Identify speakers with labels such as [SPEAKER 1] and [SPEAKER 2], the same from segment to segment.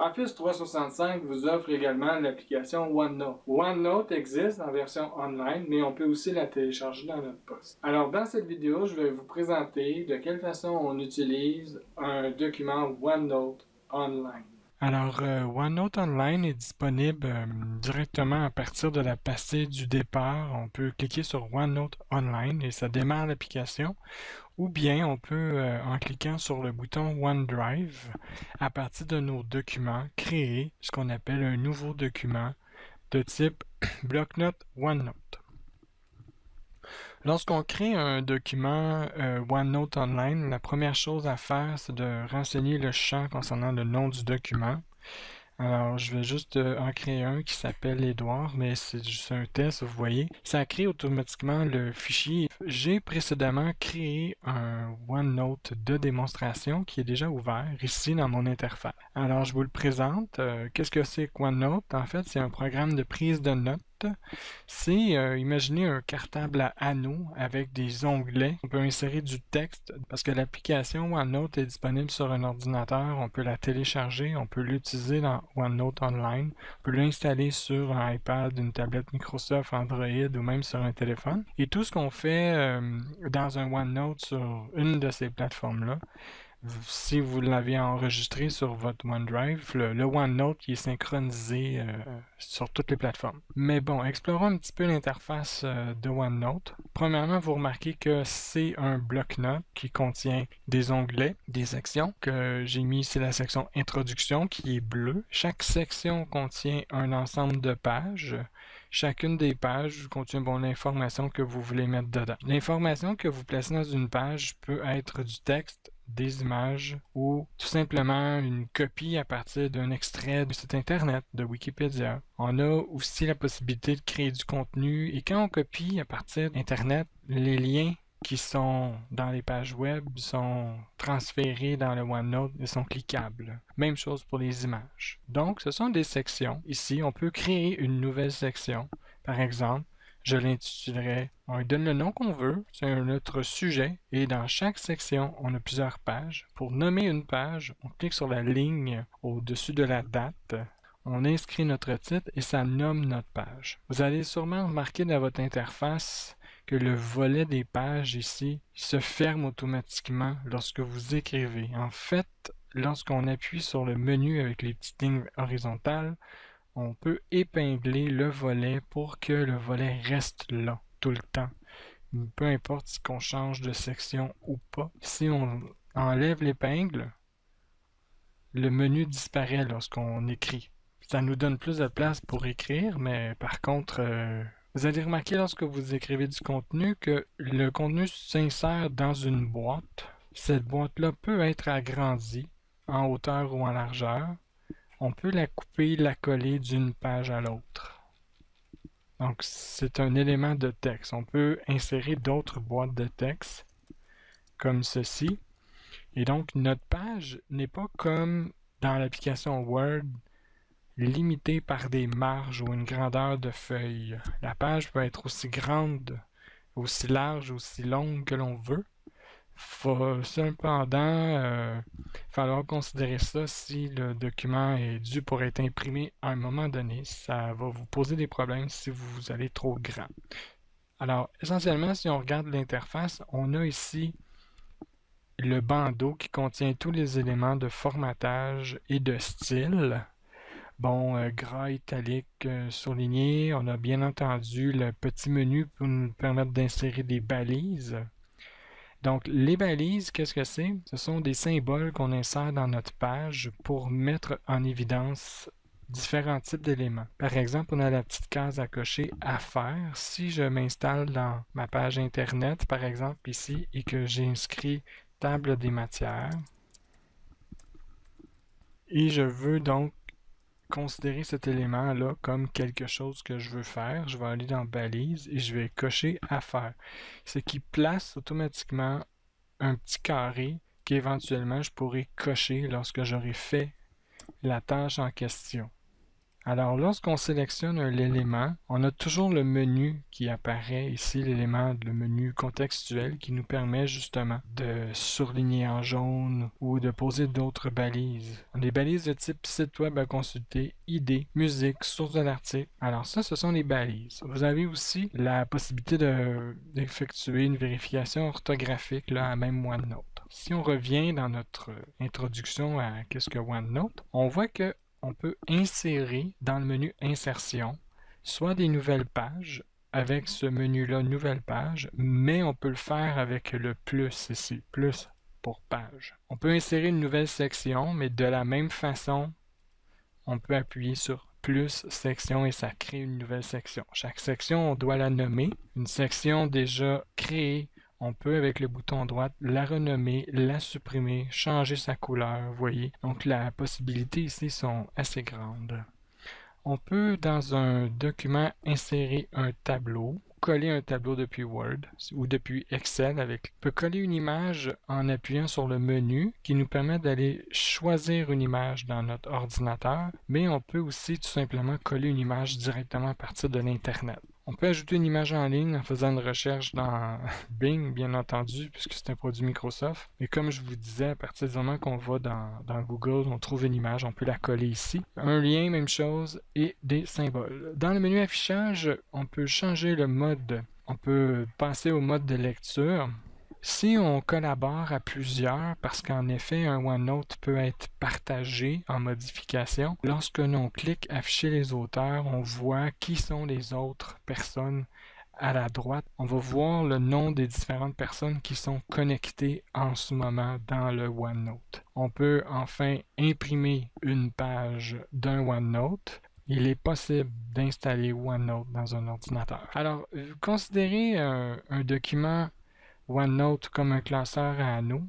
[SPEAKER 1] Office 365 vous offre également l'application OneNote. OneNote existe en version online, mais on peut aussi la télécharger dans notre poste. Alors, dans cette vidéo, je vais vous présenter de quelle façon on utilise un document OneNote online. Alors, OneNote Online est disponible directement à partir de la pastille du départ. On peut cliquer sur OneNote Online et ça démarre l'application. Ou bien on peut, en cliquant sur le bouton OneDrive, à partir de nos documents, créer ce qu'on appelle un nouveau document de type bloc-notes OneNote. Lorsqu'on crée un document OneNote Online, la première chose à faire, c'est de renseigner le champ concernant le nom du document. Alors, je vais juste en créer un qui s'appelle Edouard, mais c'est juste un test, vous voyez. Ça crée automatiquement le fichier. J'ai précédemment créé un OneNote de démonstration qui est déjà ouvert ici dans mon interface. Alors, je vous le présente. Qu'est-ce que c'est que OneNote? En fait, c'est un programme de prise de notes. C'est, imaginez un cartable à anneaux avec des onglets. On peut insérer du texte parce que l'application OneNote est disponible sur un ordinateur. On peut la télécharger, on peut l'utiliser dans OneNote Online. On peut l'installer sur un iPad, une tablette Microsoft, Android ou même sur un téléphone. Et tout ce qu'on fait dans un OneNote sur une de ces plateformes-là, si vous l'avez enregistré sur votre OneDrive, le OneNote qui est synchronisé sur toutes les plateformes. Mais bon, explorons un petit peu l'interface de OneNote. Premièrement, vous remarquez que c'est un bloc-notes qui contient des onglets, des sections, que j'ai mis ici la section Introduction qui est bleue. Chaque section contient un ensemble de pages. Chacune des pages contient l'information que vous voulez mettre dedans. L'information que vous placez dans une page peut être du texte, des images ou tout simplement une copie à partir d'un extrait du site internet de Wikipédia. On a aussi la possibilité de créer du contenu et quand on copie à partir d'internet, les liens qui sont dans les pages web sont transférés dans le OneNote et sont cliquables. Même chose pour les images. Donc, ce sont des sections. Ici, on peut créer une nouvelle section. Par exemple, je l'intitulerai, on lui donne le nom qu'on veut, c'est notre sujet, et dans chaque section, on a plusieurs pages. Pour nommer une page, on clique sur la ligne au-dessus de la date, on inscrit notre titre et ça nomme notre page. Vous allez sûrement remarquer dans votre interface que le volet des pages ici se ferme automatiquement lorsque vous écrivez. En fait, lorsqu'on appuie sur le menu avec les petites lignes horizontales, on peut épingler le volet pour que le volet reste là tout le temps. Peu importe qu'on change de section ou pas. Si on enlève l'épingle, le menu disparaît lorsqu'on écrit. Ça nous donne plus de place pour écrire, mais par contre, vous allez remarquer lorsque vous écrivez du contenu que le contenu s'insère dans une boîte. Cette boîte-là peut être agrandie en hauteur ou en largeur. On peut la couper, la coller d'une page à l'autre. Donc, c'est un élément de texte. On peut insérer d'autres boîtes de texte, comme ceci. Et donc, notre page n'est pas comme dans l'application Word, limitée par des marges ou une grandeur de feuille. La page peut être aussi grande, aussi large, aussi longue que l'on veut. Cependant, falloir considérer ça si le document est dû pour être imprimé à un moment donné. Ça va vous poser des problèmes si vous allez trop grand. Alors, essentiellement, si on regarde l'interface, on a ici le bandeau qui contient tous les éléments de formatage et de style. Bon, gras, italique, souligné. On a bien entendu le petit menu pour nous permettre d'insérer des balises. Donc, les balises, qu'est-ce que c'est? Ce sont des symboles qu'on insère dans notre page pour mettre en évidence différents types d'éléments. Par exemple, on a la petite case à cocher « À faire ». Si je m'installe dans ma page Internet, par exemple ici, et que j'ai inscrit « Table des matières », et je veux donc considérer cet élément-là comme quelque chose que je veux faire. Je vais aller dans Balise et je vais cocher « À faire », ce qui place automatiquement un petit carré qu'éventuellement je pourrai cocher lorsque j'aurai fait la tâche en question. Alors, lorsqu'on sélectionne l'élément, on a toujours le menu qui apparaît ici, l'élément, le menu contextuel qui nous permet justement de surligner en jaune ou de poser d'autres balises. Des balises de type site web à consulter, idées, musique, source de l'article. Alors ça, ce sont les balises. Vous avez aussi la possibilité d'effectuer une vérification orthographique là, à même OneNote. Si on revient dans notre introduction à qu'est-ce que OneNote, on voit que on peut insérer dans le menu Insertion soit des nouvelles pages avec ce menu-là Nouvelle page, mais on peut le faire avec le plus ici, plus pour page. On peut insérer une nouvelle section, mais de la même façon, on peut appuyer sur plus section et ça crée une nouvelle section. Chaque section, on doit la nommer. Une section déjà créée, on peut, avec le bouton droit, la renommer, la supprimer, changer sa couleur, vous voyez. Donc, les possibilités ici sont assez grandes. On peut, dans un document, insérer un tableau, coller un tableau depuis Word ou depuis Excel. On peut coller une image en appuyant sur le menu qui nous permet d'aller choisir une image dans notre ordinateur, mais on peut aussi tout simplement coller une image directement à partir de l'Internet. On peut ajouter une image en ligne en faisant une recherche dans Bing, bien entendu, puisque c'est un produit Microsoft. Mais comme je vous disais, à partir du moment qu'on va dans Google, on trouve une image, on peut la coller ici. Un lien, même chose, et des symboles. Dans le menu affichage, on peut changer le mode. On peut passer au mode de lecture. Si on collabore à plusieurs, parce qu'en effet, un OneNote peut être partagé en modification, lorsque l'on clique Afficher les auteurs, on voit qui sont les autres personnes à la droite. On va voir le nom des différentes personnes qui sont connectées en ce moment dans le OneNote. On peut enfin imprimer une page d'un OneNote. Il est possible d'installer OneNote dans un ordinateur. Alors, considérez un document OneNote comme un classeur à anneaux.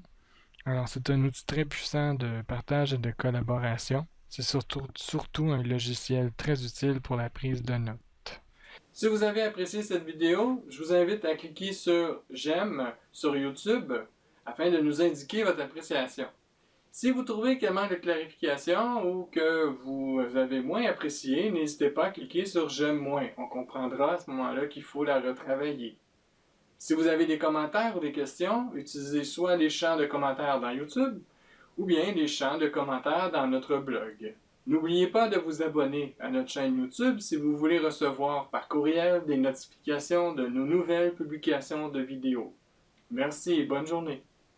[SPEAKER 1] Alors, c'est un outil très puissant de partage et de collaboration. C'est surtout un logiciel très utile pour la prise de notes. Si vous avez apprécié cette vidéo, je vous invite à cliquer sur J'aime sur YouTube afin de nous indiquer votre appréciation. Si vous trouvez qu'il manque de clarification ou que vous avez moins apprécié, n'hésitez pas à cliquer sur J'aime moins. On comprendra à ce moment-là qu'il faut la retravailler. Si vous avez des commentaires ou des questions, utilisez soit les champs de commentaires dans YouTube ou bien les champs de commentaires dans notre blog. N'oubliez pas de vous abonner à notre chaîne YouTube si vous voulez recevoir par courriel des notifications de nos nouvelles publications de vidéos. Merci et bonne journée.